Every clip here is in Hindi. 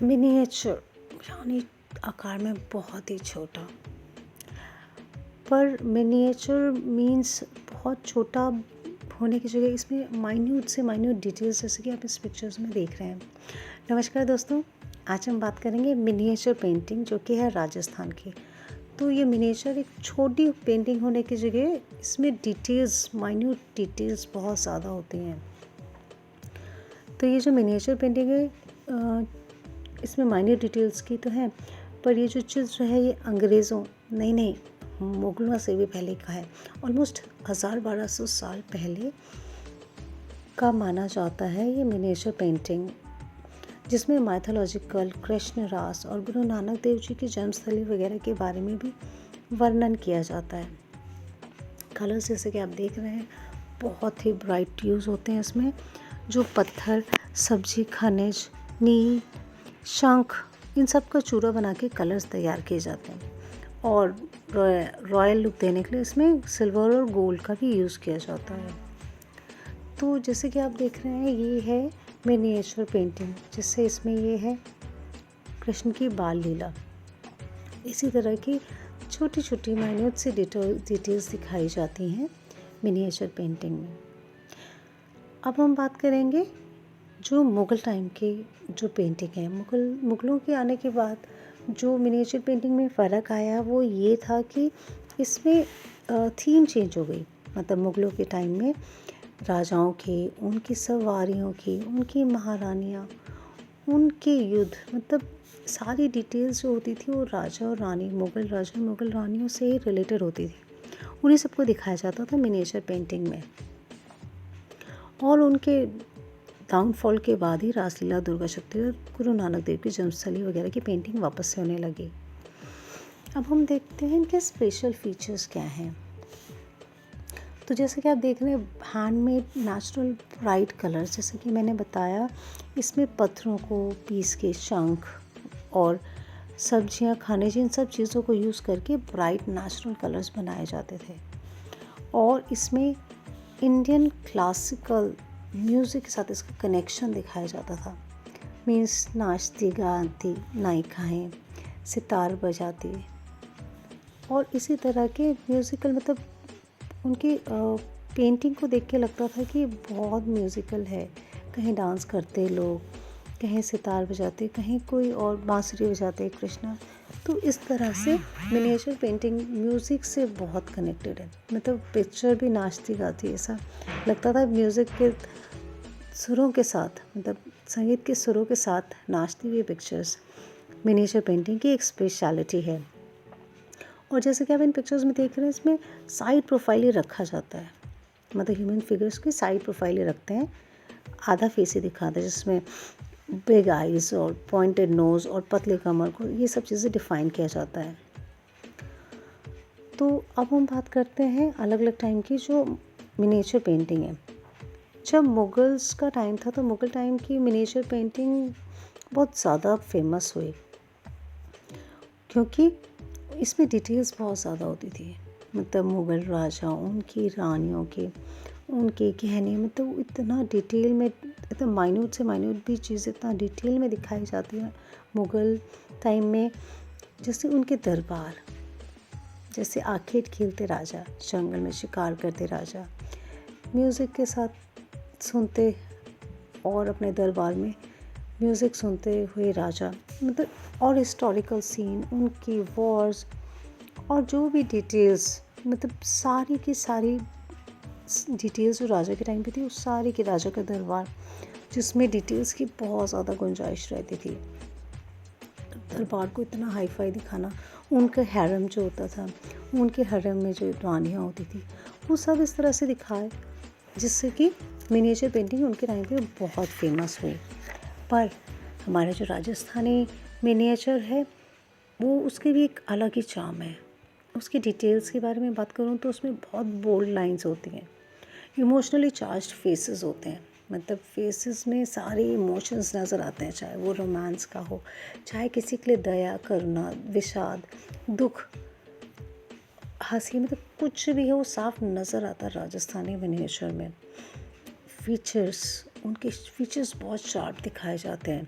मिनिएचर यानी आकार में बहुत ही छोटा, पर मिनिएचर मीन्स बहुत छोटा होने की जगह इसमें माइन्यूट से माइन्यूट डिटेल्स, जैसे कि आप इस पिक्चर्स में देख रहे हैं। नमस्कार दोस्तों, आज हम बात करेंगे मिनिएचर पेंटिंग, जो कि है राजस्थान की। तो ये मिनिएचर एक छोटी पेंटिंग होने की जगह इसमें डिटेल्स, माइन्यूट डिटेल्स बहुत ज़्यादा होती हैं। तो ये जो मिनिएचर पेंटिंग है इसमें माइन्यूट डिटेल्स की तो है, पर ये जो चीज़ जो है ये अंग्रेज़ों नहीं मुगलों से भी पहले का है। ऑलमोस्ट 1000-1200 साल पहले का माना जाता है ये मिनिएचर पेंटिंग, जिसमें माइथोलॉजिकल, कृष्ण रास और गुरु नानक देव जी की जन्मस्थली वगैरह के बारे में भी वर्णन किया जाता है। कलर्स जैसे कि आप देख रहे हैं बहुत ही ब्राइट यूज़ होते हैं इसमें, जो पत्थर, सब्जी, खनिज, नील, शंख, इन सब का चूरा बना के कलर्स तैयार किए जाते हैं। और रॉयल लुक देने के लिए इसमें सिल्वर और गोल्ड का भी यूज़ किया जाता है। तो जैसे कि आप देख रहे हैं ये है मिनिएचर पेंटिंग, जिससे इसमें ये है कृष्ण की बाल लीला। इसी तरह की छोटी छोटी माइन्यूट सी डिटेल्स दिखाई जाती हैं मिनिएचर पेंटिंग में। अब हम बात करेंगे जो मुग़ल टाइम की जो पेंटिंग है। मुग़लों के आने के बाद जो मिनिएचर पेंटिंग में फ़र्क आया वो ये था कि इसमें थीम चेंज हो गई। मतलब मुग़लों के टाइम में राजाओं की, उनकी सवारियों की, उनकी महारानियाँ, उनके युद्ध, मतलब सारी डिटेल्स जो होती थी वो राजा और रानी, मुग़ल राजा मुग़ल रानियों से ही रिलेटेड होती थी। उन्हीं सबको दिखाया जाता था मिनिएचर पेंटिंग में। और उनके डाउनफॉल के बाद ही रासलीला, दुर्गा शक्ति और गुरु नानक देव की जन्मस्थली वगैरह की पेंटिंग वापस से होने लगी। अब हम देखते हैं इनके स्पेशल फीचर्स क्या हैं। तो जैसे कि आप देख रहे हैं हैंडमेड नेचुरल ब्राइट कलर्स, जैसे कि मैंने बताया इसमें पत्थरों को पीस के शंख और सब्जियां, खनिज, इन सब चीज़ों को यूज़ करके ब्राइट नेचुरल कलर्स बनाए जाते थे। और इसमें इंडियन क्लासिकल म्यूज़िक के साथ इसका कनेक्शन दिखाया जाता था। मीन्स नाचती गाती नायिकाएँ, सितार बजाती, और इसी तरह के म्यूज़िकल, मतलब उनकी पेंटिंग को देख के लगता था कि बहुत म्यूज़िकल है। कहीं डांस करते लोग, कहीं सितार बजाते, कहीं कोई और बांसुरी बजाते कृष्णा। तो इस तरह से मिनिएचर पेंटिंग म्यूज़िक से बहुत कनेक्टेड है। मतलब पिक्चर भी नाचती गाती, ऐसा लगता था म्यूज़िक के सुरों के साथ, मतलब संगीत के सुरों के साथ नाचती हुई पिक्चर्स मिनिएचर पेंटिंग की एक स्पेशलिटी है। और जैसे कि आप इन पिक्चर्स में देख रहे हैं इसमें साइड प्रोफाइल ही रखा जाता है। मतलब ह्यूमन फिगर्स की साइड प्रोफाइल ही रखते हैं, आधा फेस ही दिखाते हैं, जिसमें बिग आइज़ और पॉइंटेड नोज़ और पतले कमर को, ये सब चीज़ें डिफ़ाइन किया जाता है। तो अब हम बात करते हैं अलग अलग टाइम की जो मिनिएचर पेंटिंग है। जब मुगल्स का टाइम था तो मुग़ल टाइम की मिनिएचर पेंटिंग बहुत ज़्यादा फेमस हुई, क्योंकि इसमें डिटेल्स बहुत ज़्यादा होती थी। मतलब मुग़ल राजा, उनकी रानियों के, उनके गहने, मतलब इतना डिटेल में, इतना माइन्यूट से माइन्यूट भी चीज़ इतना डिटेल में दिखाई जाती है मुग़ल टाइम में। जैसे उनके दरबार, जैसे आखेट खेलते राजा, जंगल में शिकार करते राजा, म्यूज़िक के साथ सुनते, और अपने दरबार में म्यूज़िक सुनते हुए राजा, मतलब और हिस्टोरिकल सीन, उनकी वॉर्स, और जो भी डिटेल्स, मतलब सारी की सारी डिटेल्स जो राजा के टाइम पे थी, उस सारी की राजा का दरबार, जिसमें डिटेल्स की बहुत ज़्यादा गुंजाइश रहती थी। दरबार को इतना हाई फाई दिखाना, उनका हैरम जो होता था, उनके हैरम में जो रानियाँ होती थी, वो सब इस तरह से दिखाए, जिससे कि मिनिएचर पेंटिंग उनके टाइम पे बहुत फेमस हुई। पर हमारा जो राजस्थानी मिनिएचर है वो, उसकी भी एक अलग ही चार्म है। उसकी डिटेल्स के बारे में बात करूँ तो उसमें बहुत बोल्ड लाइंस होती हैं, इमोशनली चार्ज्ड फेसेस होते हैं। मतलब फेसेस में सारे इमोशंस नज़र आते हैं, चाहे वो रोमांस का हो, चाहे किसी के लिए दया, करुणा, विषाद, दुख, हंसी, मतलब कुछ भी हो, साफ नज़र आता है राजस्थानी मिनिएचर में। फीचर्स, उनके फीचर्स बहुत शार्प दिखाए जाते हैं।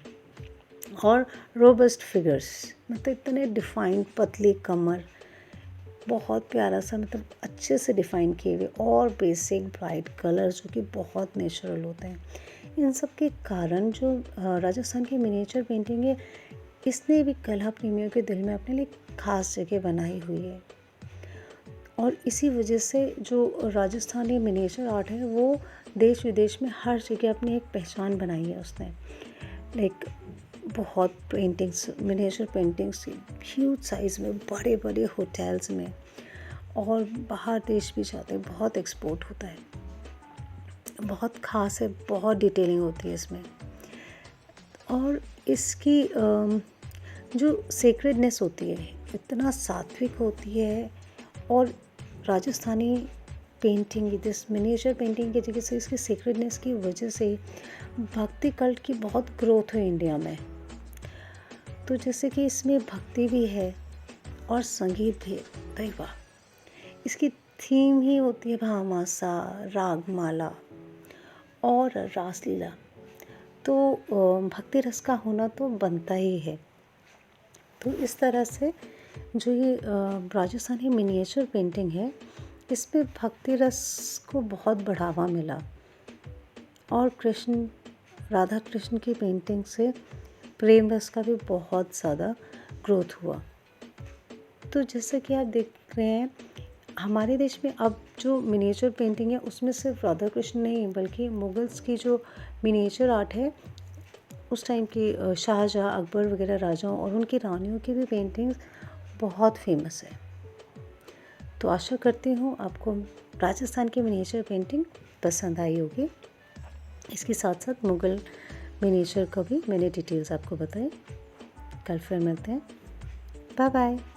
और रोबस्ट फिगर्स, मतलब इतने डिफाइंड, पतली कमर, बहुत प्यारा सा, मतलब अच्छे से डिफ़ाइन किए हुए, और बेसिक ब्राइट कलर्स जो कि बहुत नेचुरल होते हैं। इन सब के कारण जो राजस्थान की मिनिएचर पेंटिंग है, इसने भी कला प्रेमियों के दिल में अपने लिए खास जगह बनाई हुई है। और इसी वजह से जो राजस्थानी मिनिएचर आर्ट है वो देश विदेश में हर जगह अपनी एक पहचान बनाई है उसने। लाइक बहुत paintings, miniature paintings huge size में, बड़े बड़े होटल्स में, और बाहर देश भी जाते हैं, बहुत एक्सपोर्ट होता है, बहुत ख़ास है, बहुत डिटेलिंग होती है इसमें। और इसकी जो सेक्रेडनेस होती है इतना सात्विक होती है। और Rajasthani painting, this miniature painting की जगह से इसकी सेक्रेडनेस की वजह से भक्ति कल्ट की बहुत ग्रोथ है इंडिया में। तो जैसे कि इसमें भक्ति भी है और संगीत भी है, भाई वाह। इसकी थीम ही होती है भामासा, रागमाला और रासलीला। तो भक्ति रस का होना तो बनता ही है। तो इस तरह से जो ये राजस्थानी मिनिएचर पेंटिंग है, इसमें भक्ति रस को बहुत बढ़ावा मिला, और राधा कृष्ण की पेंटिंग से प्रेम रस का भी बहुत ज़्यादा ग्रोथ हुआ। तो जैसे कि आप देख रहे हैं, हमारे देश में अब जो मिनिएचर पेंटिंग है उसमें सिर्फ राधा कृष्ण नहीं, बल्कि मुगल्स की जो मिनिएचर आर्ट है, उस टाइम की शाहजहाँ, अकबर वगैरह राजाओं और उनकी रानियों की भी पेंटिंग्स बहुत फेमस है। तो आशा करती हूँ आपको राजस्थान की मिनिएचर पेंटिंग पसंद आई होगी। इसके साथ साथ मुग़ल मिनिएचर का भी मैंने डिटेल्स आपको बताई। कल फिर मिलते हैं। Bye bye.